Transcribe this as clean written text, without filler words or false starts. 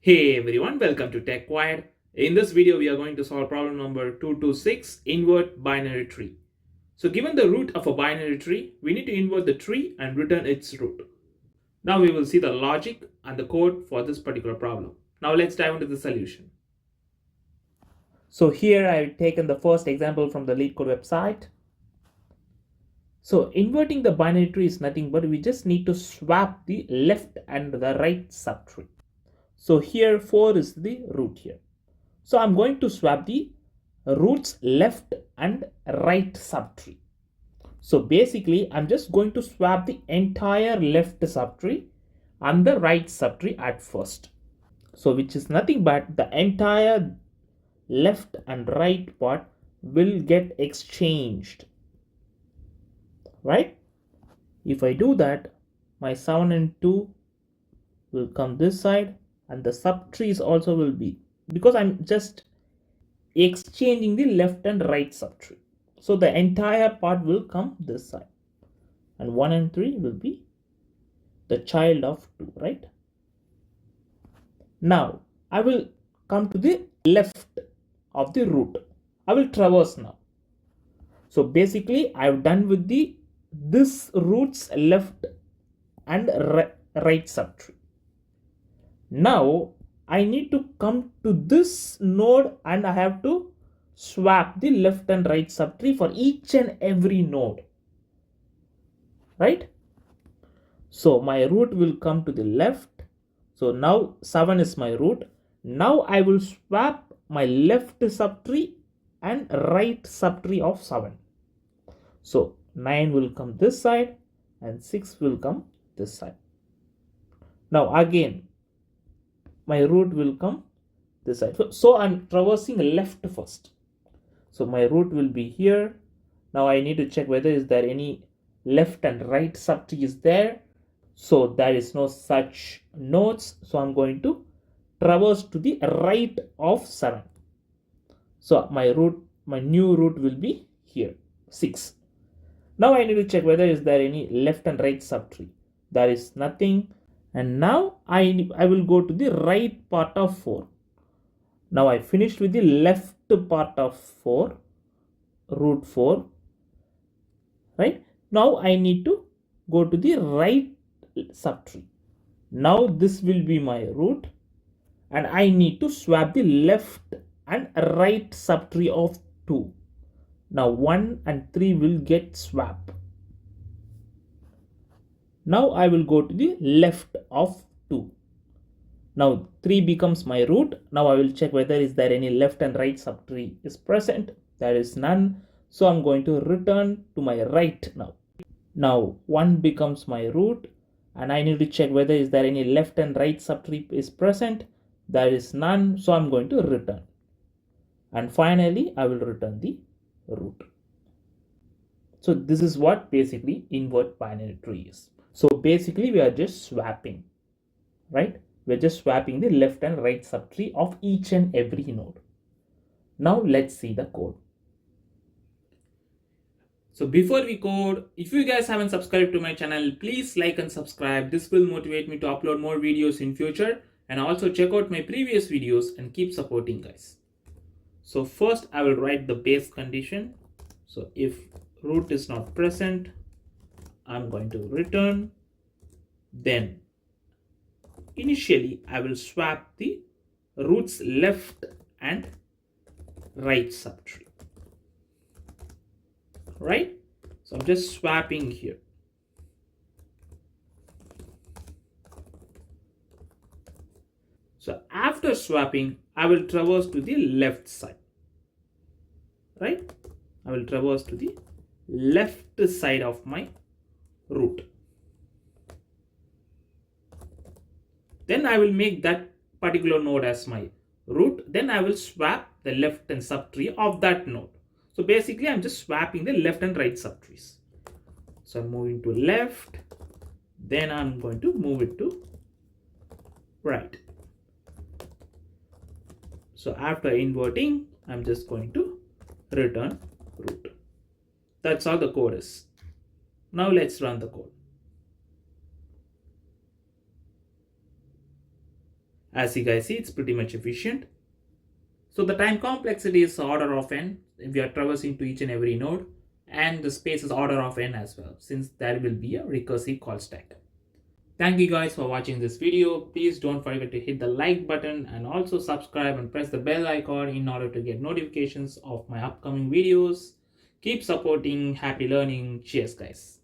Hey everyone, welcome to TechWire. In this video, we are going to solve problem number 226, invert binary tree. So given the root of a binary tree, we need to invert the tree and return its root. Now we will see the logic and the code for this particular problem. Now let's dive into the solution. So here I've taken the first example from the Leetcode website. So inverting the binary tree is nothing but we just need to swap the left and the right subtree. So here 4 is the root here. So I'm going to swap the roots left and right subtree. So basically I'm just going to swap the entire left subtree and the right subtree at first. So which is nothing but the entire left and right part will get exchanged, right? If I do that, my 7 and 2 will come this side and the subtrees also will be, because I'm just exchanging the left and right subtree. So the entire part will come this side and 1 and 3 will be the child of 2, right? Now I will come to the left of the root. I will traverse now. So basically I've done with this root's left and right subtree. Now I need to come to this node and I have to swap the left and right subtree for each and every node, right? So my root will come to the left. So now 7 is my root. Now I will swap my left subtree and right subtree of 7. So 9 will come this side and 6 will come this side. Now again my root will come this side. So I'm traversing left first. So my root will be here. Now I need to check whether is there any left and right subtree is there. So there is no such nodes. So I'm going to traverse to the right of 7. So my new root will be here, 6. Now I need to check whether is there any left and right subtree. There is nothing. And now I will go to the right part of 4. Now I finished with the left part of 4, root 4, right? Now I need to go to the right subtree. Now this will be my root and I need to swap the left and right subtree of 2. Now 1 and 3 will get swapped. Now I will go to the left of 2. Now 3 becomes my root. Now I will check whether is there any left and right subtree is present. There is none. So I'm going to return to my right now. Now 1 becomes my root and I need to check whether is there any left and right subtree is present. There is none. So I'm going to return. And finally I will return the root. So this is what basically invert binary tree is. So basically we are just swapping, right? We're just swapping the left and right subtree of each and every node. Now let's see the code. So before we code, if you guys haven't subscribed to my channel, please like and subscribe. This will motivate me to upload more videos in future, and also check out my previous videos and keep supporting, guys. So first I will write the base condition. So if root is not present, I'm going to return. Then initially I will swap the root's left and right subtree, right? So I'm just swapping here. So after swapping, I will traverse to the left side, right? I will traverse to the left side of my root. Then I will make that particular node as my root. Then I will swap the left and subtree of that node. So basically I'm just swapping the left and right subtrees. So I'm moving to left. Then I'm going to move it to right. So after inverting, I'm just going to return root. That's all the code is. Now let's run the code. As you guys see, it's pretty much efficient. So the time complexity is order of n if we are traversing to each and every node, and the space is order of n as well, since there will be a recursive call stack. Thank you guys for watching this video. Please don't forget to hit the like button and also subscribe and press the bell icon in order to get notifications of my upcoming videos. Keep supporting. Happy learning. Cheers guys.